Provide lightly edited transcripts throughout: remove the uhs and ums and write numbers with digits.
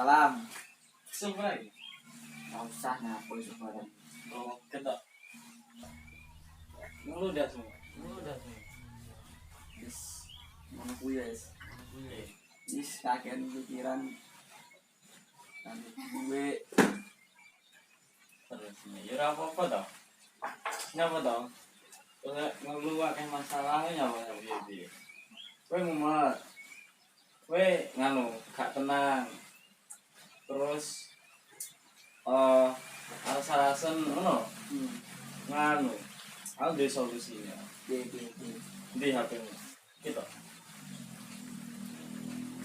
Waalaikumsalam. Semua lagi. Nggak usah ngaku sebarang. Oh, ketok. Ngeludah semua. Ngeludah semua. Wis ngono kuwi ya wis. Iya. Wis kakean pikiran. Nanti gue Terus ini. Ya ora apa-apa toh. Nyapa toh? Ngeluh akeh masalahnya nyapa piye-piye. Kowe mumet. Kowe nganu, gak tenang. Terus alasan ngono. Nganu. Aku duwe solusinya. piye. Di HP-mu. Gitu.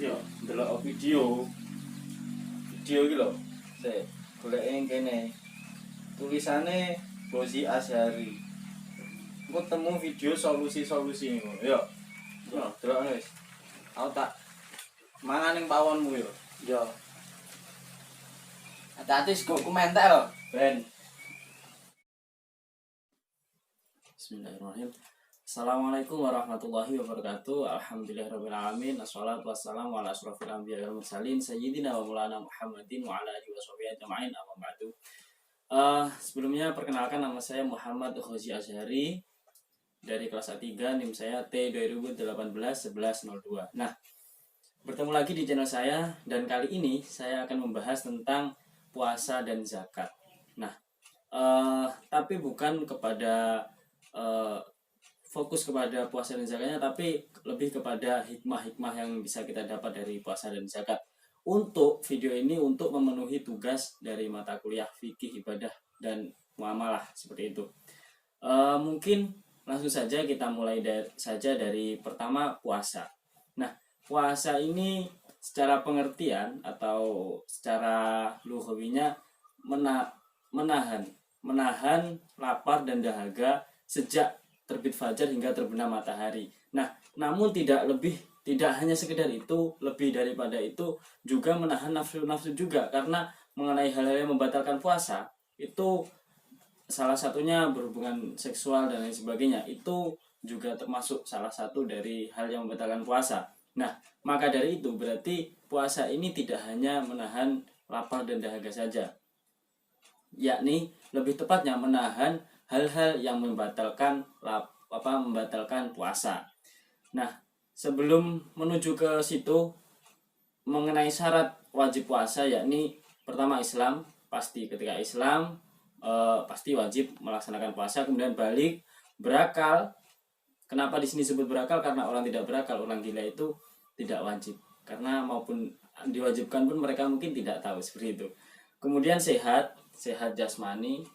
Yo, delok video. Video iki lho. Sik, goleke kene. Tulisane Bozi Asyari. Engko temu video solusi-solusi ngono. Yo. Yo, delok wis. Aku tak mangan ning pawonmu yo. Yo. Hati-hati sego komentar lho. Ben. Bismillahirrahmanirrahim. Assalamualaikum warahmatullahi wabarakatuh. Alhamdulillahirrahmanirrahim. Assalatu wassalamu ala asrofil anbiya wal mursalin sayyidina wa maulana Muhammadin wa ala alihi wa sahbihi ajma'in amma ba'du. Sebelumnya perkenalkan, nama saya Muhammad Khozi Azhari dari kelas A3, NIM saya T2018-1102. Nah, bertemu lagi di channel saya dan kali ini saya akan membahas tentang puasa dan zakat. Nah, tapi bukan kepada fokus kepada puasa dan zakatnya, tapi lebih kepada hikmah-hikmah yang bisa kita dapat dari puasa dan zakat. Untuk video ini untuk memenuhi tugas dari mata kuliah fikih, ibadah, dan muamalah seperti itu. Mungkin langsung saja kita mulai dari pertama puasa. Nah, puasa ini secara pengertian atau secara lughawinya menahan lapar dan dahaga sejak terbit fajar hingga terbenam matahari. Nah, namun tidak hanya sekedar itu, lebih daripada itu juga menahan nafsu-nafsu juga, karena mengenai hal-hal yang membatalkan puasa itu salah satunya berhubungan seksual dan lain sebagainya, itu juga termasuk salah satu dari hal yang membatalkan puasa. Nah, maka dari itu berarti puasa ini tidak hanya menahan lapar dan dahaga saja, yakni lebih tepatnya menahan hal-hal yang membatalkan puasa. Nah, sebelum menuju ke situ, mengenai syarat wajib puasa, yakni pertama Islam, pasti ketika Islam pasti wajib melaksanakan puasa, kemudian balik, berakal. Kenapa di sini sebut berakal? Karena orang tidak berakal, orang gila itu tidak wajib, karena maupun diwajibkan pun mereka mungkin tidak tahu seperti itu. Kemudian sehat jasmani.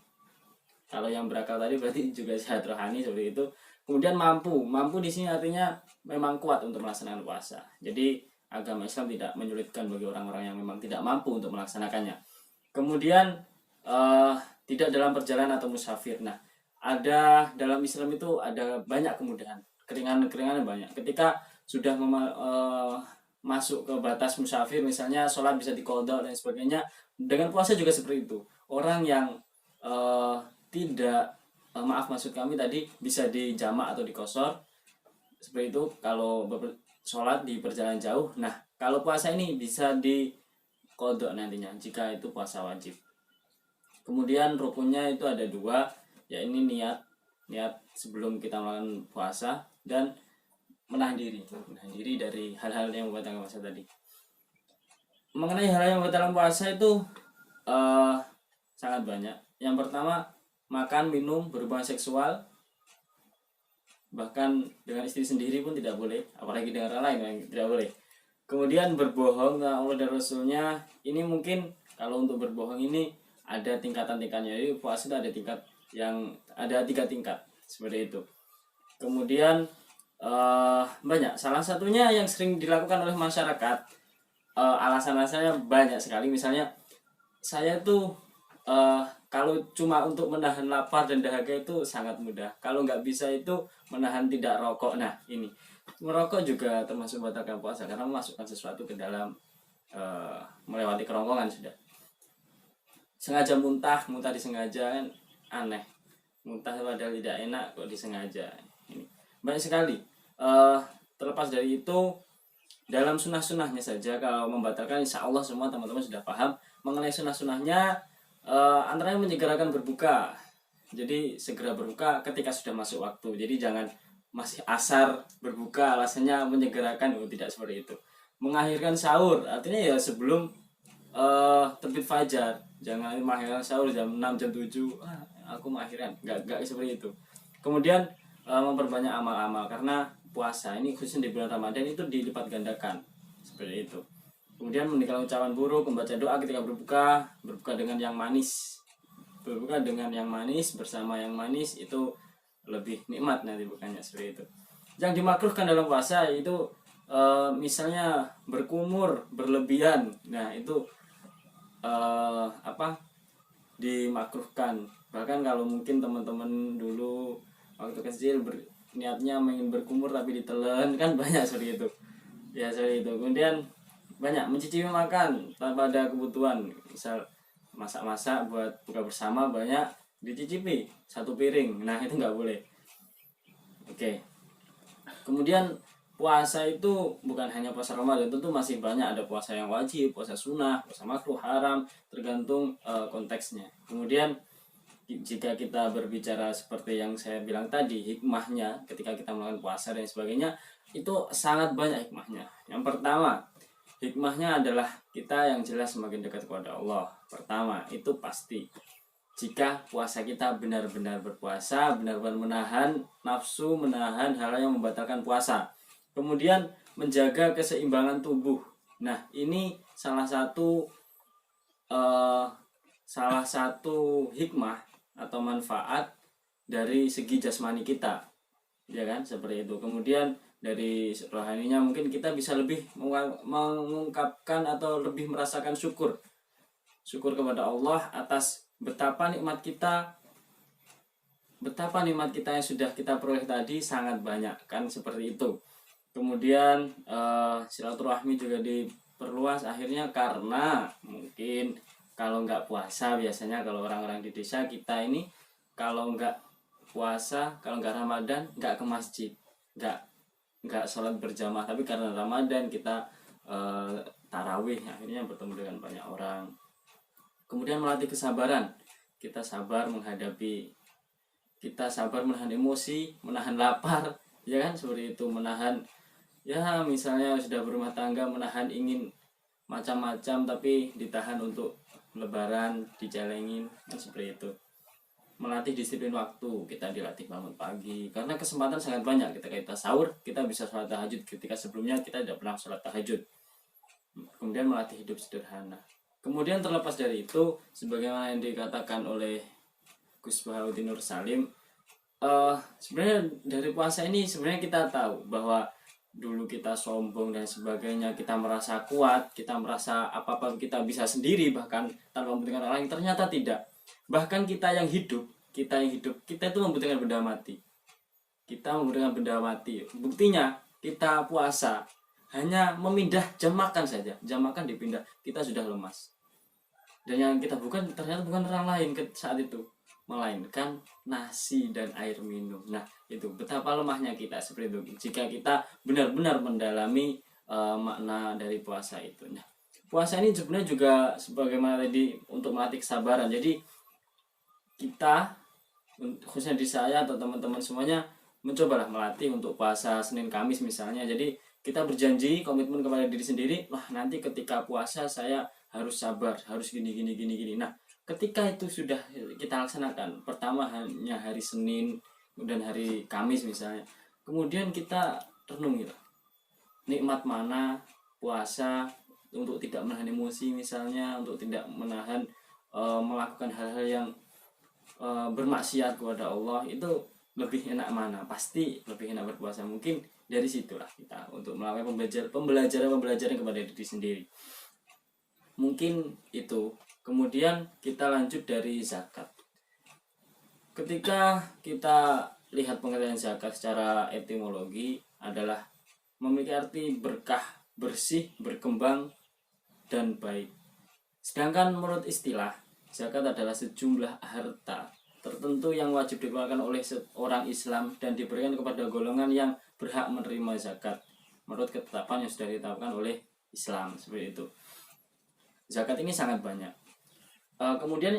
Kalau yang berakal tadi berarti juga sehat rohani seperti itu. Kemudian mampu di sini artinya memang kuat untuk melaksanakan puasa. Jadi agama Islam tidak menyulitkan bagi orang-orang yang memang tidak mampu untuk melaksanakannya. Kemudian tidak dalam perjalanan atau musafir. Nah, ada dalam Islam itu ada banyak kemudahan, keringanan banyak. Ketika sudah masuk ke batas musafir, misalnya sholat bisa diqadha dan sebagainya. Dengan puasa juga seperti itu. Orang yang maksud kami tadi bisa dijamak atau dikosor seperti itu kalau sholat di perjalanan jauh. Nah, kalau puasa ini bisa diqadha nantinya jika itu puasa wajib. Kemudian rukunnya itu ada 2, yakni niat sebelum kita melakukan puasa dan menahan diri dari hal-hal yang membatalkan puasa tadi. Mengenai hal yang membatalkan puasa itu sangat banyak. Yang pertama, makan, minum, berhubungan seksual, bahkan dengan istri sendiri pun tidak boleh, apalagi dengan orang lain yang tidak boleh. Kemudian berbohong ke Allah dan Rasulnya. Ini mungkin kalau untuk berbohong ini ada tingkatan-tingkatnya. Jadi puasa itu ada 3 tingkat seperti itu. Kemudian banyak. Salah satunya yang sering dilakukan oleh masyarakat, alasan-alasannya banyak sekali. Misalnya saya tuh kalau cuma untuk menahan lapar dan dahaga itu sangat mudah. Kalau nggak bisa itu menahan tidak rokok. Nah, ini merokok juga termasuk membatalkan puasa karena memasukkan sesuatu ke dalam melewati kerongkongan sudah. Sengaja muntah disengaja, kan aneh. Muntah padahal tidak enak kok disengaja. Ini banyak sekali. Terlepas dari itu, dalam sunnah-sunnahnya saja. Kalau membatalkan insya Allah semua teman-teman sudah paham mengenai sunnah-sunnahnya. Antara yang menyegerakan berbuka, jadi segera berbuka ketika sudah masuk waktu. Jadi jangan masih asar berbuka alasannya menyegerakan, tidak seperti itu. Mengakhirkan sahur artinya ya sebelum terbit fajar. Jangan mengakhirkan sahur jam 6 jam 7 aku mengakhirkan, enggak seperti itu. Kemudian memperbanyak amal-amal, karena puasa ini khususnya di bulan Ramadan itu dilipat gandakan seperti itu. Kemudian meninggalkan ucapan buruk, membaca doa ketika berbuka dengan yang manis. Berbuka dengan yang manis, bersama yang manis itu lebih nikmat nanti bukannya seperti itu. Yang dimakruhkan dalam puasa itu misalnya berkumur berlebihan. Nah, itu dimakruhkan. Bahkan kalau mungkin teman-teman dulu waktu kecil niatnya ingin berkumur tapi ditelan, kan banyak seperti itu. Ya seperti itu. Kemudian banyak mencicipi makan tanpa ada kebutuhan, misal masak-masak buat buka bersama banyak dicicipi satu piring, nah itu nggak boleh. Oke. Kemudian puasa itu bukan hanya puasa Ramadan, tentu masih banyak, ada puasa yang wajib, puasa sunnah, puasa makruh, haram, tergantung konteksnya. Kemudian jika kita berbicara seperti yang saya bilang tadi, hikmahnya ketika kita melakukan puasa dan sebagainya, itu sangat banyak hikmahnya. Yang pertama, hikmahnya adalah kita yang jelas semakin dekat kepada Allah. Pertama, itu pasti. Jika puasa kita benar-benar berpuasa, benar-benar menahan nafsu, menahan hal yang membatalkan puasa. Kemudian menjaga keseimbangan tubuh. Nah, ini salah satu hikmah atau manfaat dari segi jasmani kita. Ya kan, seperti itu. Kemudian dari rohaninya mungkin kita bisa lebih mengungkapkan atau lebih merasakan syukur kepada Allah atas betapa nikmat kita yang sudah kita peroleh tadi sangat banyak, kan seperti itu. Kemudian silaturahmi juga diperluas akhirnya, karena mungkin kalau nggak puasa, biasanya kalau orang-orang di desa kita ini kalau nggak puasa, kalau nggak Ramadan nggak ke masjid, nggak sholat berjamaah. Tapi karena Ramadan kita tarawih, akhirnya bertemu dengan banyak orang. Kemudian melatih kesabaran, kita sabar menahan emosi, menahan lapar, ya kan, seperti itu. Menahan, ya misalnya sudah berumah tangga, menahan ingin macam-macam tapi ditahan untuk lebaran, dijalengin, kan seperti itu. Melatih disiplin waktu, kita dilatih bangun pagi, karena kesempatan sangat banyak. Ketika kita sahur, kita bisa sholat tahajud, ketika sebelumnya kita tidak pernah sholat tahajud. Kemudian melatih hidup sederhana. Kemudian terlepas dari itu, sebagaimana yang dikatakan oleh Gus Bahaudin Nur Salim, sebenarnya dari puasa ini sebenarnya kita tahu bahwa dulu kita sombong dan sebagainya, kita merasa kuat, kita merasa apa-apa kita bisa sendiri, bahkan tanpa membutuhkan orang lain. Ternyata tidak. Bahkan kita itu membutuhkan benda mati. Buktinya kita puasa hanya memindah jam makan saja, jam makan dipindah, kita sudah lemas. Dan yang kita ternyata bukan orang lain saat itu, melainkan nasi dan air minum. Nah, itu betapa lemahnya kita seperti itu jika kita benar-benar mendalami makna dari puasa itu. Nah, puasa ini sebenarnya juga sebagaimana tadi untuk melatih kesabaran. Jadi kita, khususnya di saya atau teman-teman semuanya, mencobalah melatih untuk puasa Senin Kamis misalnya. Jadi kita berjanji, komitmen kepada diri sendiri, nanti ketika puasa saya harus sabar, harus gini. Nah, ketika itu sudah kita laksanakan, pertama hanya hari Senin dan hari Kamis misalnya, kemudian kita renung gitu, nikmat mana puasa untuk tidak menahan emosi misalnya, untuk tidak menahan melakukan hal-hal yang bermaksiat kepada Allah. Itu lebih enak mana? Pasti lebih enak berpuasa. Mungkin dari situlah kita untuk melakukan pembelajaran kepada diri sendiri. Mungkin itu. Kemudian kita lanjut dari zakat. Ketika kita lihat pengertian zakat secara etimologi adalah memiliki arti berkah, bersih, berkembang, dan baik. Sedangkan menurut istilah, zakat adalah sejumlah harta tertentu yang wajib dikeluarkan oleh seorang Islam dan diberikan kepada golongan yang berhak menerima zakat. menurut ketetapan yang sudah ditetapkan oleh Islam, seperti itu. Zakat ini sangat banyak. Kemudian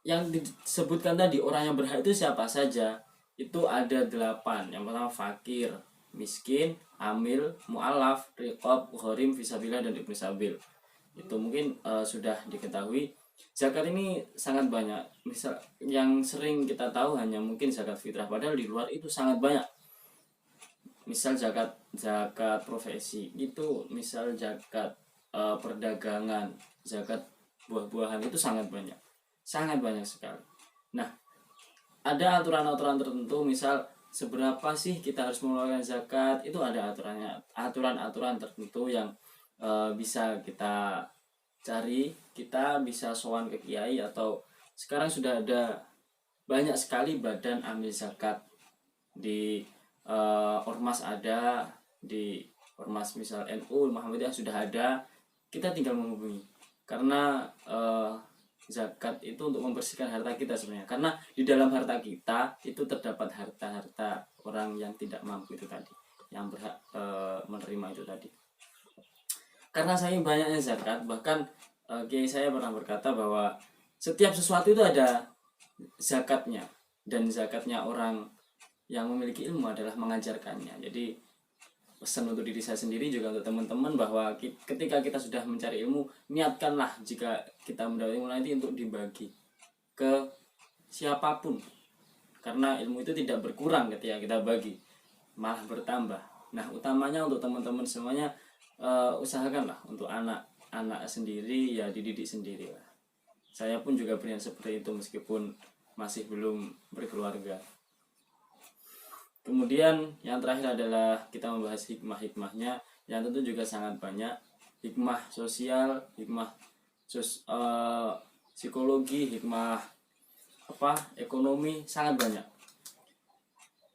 yang disebutkan tadi orang yang berhak itu siapa saja, itu ada 8. Yang pertama fakir, miskin, amil, mu'alaf, riqab, gharim, fisabilillah, dan ibnu sabil. Itu mungkin sudah diketahui. Zakat ini sangat banyak. Misal yang sering kita tahu hanya mungkin zakat fitrah, padahal di luar itu sangat banyak. Misal zakat profesi itu, misal zakat perdagangan, zakat buah-buahan, itu sangat banyak sekali. Nah, ada aturan-aturan tertentu, misal seberapa sih kita harus mengeluarkan zakat, itu ada aturan-aturan tertentu yang bisa kita cari. Kita bisa sowan ke kiai, atau sekarang sudah ada banyak sekali badan amil zakat di ormas, ada di ormas misal NU Muhammadiyah sudah ada. Kita tinggal menghubungi, karena zakat itu untuk membersihkan harta kita sebenarnya, karena di dalam harta kita itu terdapat harta-harta orang yang tidak mampu itu tadi, yang berhak menerima itu tadi. Karena saking banyaknya zakat, bahkan kiai saya pernah berkata bahwa setiap sesuatu itu ada zakatnya, dan zakatnya orang yang memiliki ilmu adalah mengajarkannya. Jadi pesan untuk diri saya sendiri, juga untuk teman-teman, bahwa ketika kita sudah mencari ilmu, niatkanlah jika kita mendapat ilmu nanti untuk dibagi ke siapapun, karena ilmu itu tidak berkurang ketika kita bagi, malah bertambah. Nah, utamanya untuk teman-teman semuanya, usahakanlah untuk anak sendiri, ya dididik sendiri lah. Saya pun juga berniat seperti itu meskipun masih belum berkeluarga. Kemudian yang terakhir adalah kita membahas hikmah-hikmahnya, yang tentu juga sangat banyak. Hikmah sosial, hikmah psikologi, hikmah ekonomi, sangat banyak.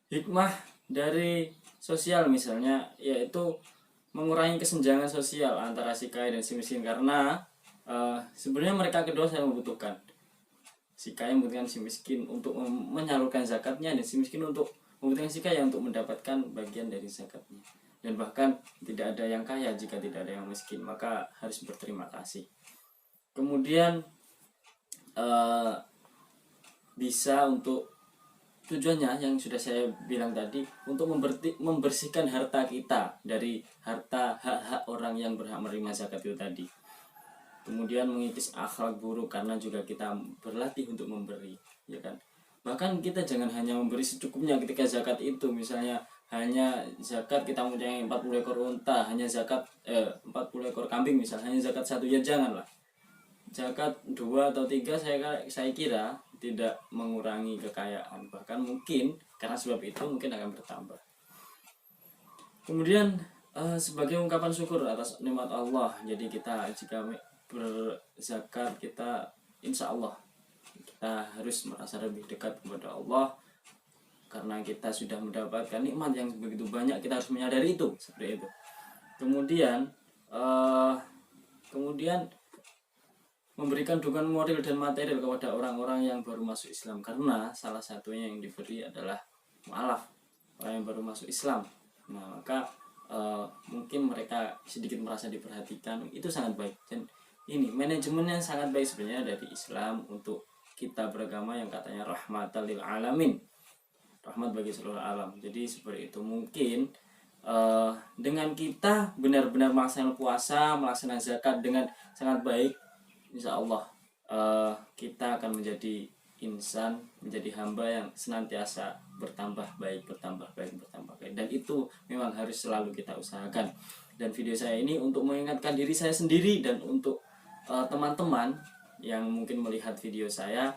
Hikmah dari sosial misalnya, yaitu mengurangi kesenjangan sosial antara si kaya dan si miskin, karena sebenarnya mereka kedua saling membutuhkan. Si kaya membutuhkan si miskin untuk menyalurkan zakatnya, dan si miskin untuk membutuhkan si kaya untuk mendapatkan bagian dari zakatnya. Dan bahkan tidak ada yang kaya jika tidak ada yang miskin, maka harus berterima kasih. Kemudian bisa untuk tujuannya yang sudah saya bilang tadi, untuk membersihkan harta kita dari harta hak-hak orang yang berhak menerima zakat itu tadi. Kemudian mengikis akhlak buruk, karena juga kita berlatih untuk memberi, ya kan. Bahkan kita jangan hanya memberi secukupnya ketika zakat itu. Misalnya hanya zakat kita mempunyai 40 ekor unta, hanya zakat 40 ekor kambing misalnya, hanya zakat 1, ya janganlah. Zakat 2 atau 3 saya kira tidak mengurangi kekayaan, bahkan mungkin karena sebab itu mungkin akan bertambah. Kemudian sebagai ungkapan syukur atas nikmat Allah, jadi kita jika berzakat, kita insya Allah kita harus merasa lebih dekat kepada Allah, karena kita sudah mendapatkan nikmat yang begitu banyak. Kita harus menyadari itu, seperti itu. Kemudian memberikan dukungan moral dan material kepada orang-orang yang baru masuk Islam, karena salah satunya yang diberi adalah mu'alaf, orang yang baru masuk Islam. Nah, maka mungkin mereka sedikit merasa diperhatikan, itu sangat baik. Dan ini manajemennya sangat baik sebenarnya dari Islam untuk kita beragama yang katanya rahmatan lil alamin, rahmat bagi seluruh alam. Jadi seperti itu. Mungkin dengan kita benar-benar melaksanakan puasa, melaksanakan zakat dengan sangat baik, insya Allah kita akan menjadi insan, menjadi hamba yang senantiasa bertambah baik. Dan itu memang harus selalu kita usahakan. Dan video saya ini untuk mengingatkan diri saya sendiri, dan untuk teman-teman yang mungkin melihat video saya,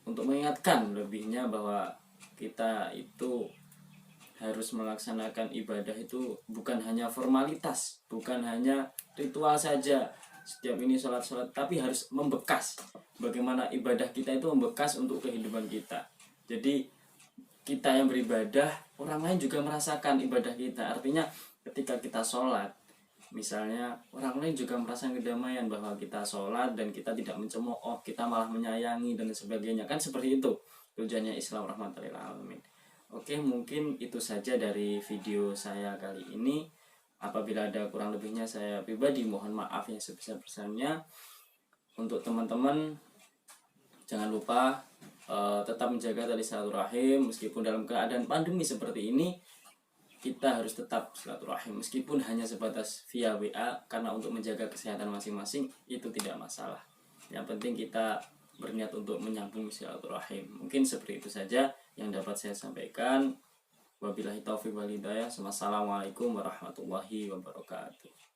untuk mengingatkan lebihnya bahwa kita itu harus melaksanakan ibadah itu bukan hanya formalitas, bukan hanya ritual saja. Setiap ini sholat, tapi harus membekas. Bagaimana ibadah kita itu membekas untuk kehidupan kita. Jadi kita yang beribadah, orang lain juga merasakan ibadah kita. Artinya ketika kita sholat, misalnya orang lain juga merasakan kedamaian bahwa kita sholat dan kita tidak mencemooh, kita malah menyayangi dan sebagainya. Kan seperti itu tujuannya Islam, rahmatan lil alamin. Oke, mungkin itu saja dari video saya kali ini. Apabila ada kurang lebihnya saya pribadi mohon maaf yang sebesar-besarnya. Untuk teman-teman jangan lupa tetap menjaga tali silaturahim meskipun dalam keadaan pandemi seperti ini. Kita harus tetap silaturahim meskipun hanya sebatas via WA, karena untuk menjaga kesehatan masing-masing itu tidak masalah. Yang penting kita berniat untuk menyambung silaturahim. Mungkin seperti itu saja yang dapat saya sampaikan. Wabillahi taufiq wal hidayah. Wassalamualaikum warahmatullahi wabarakatuh.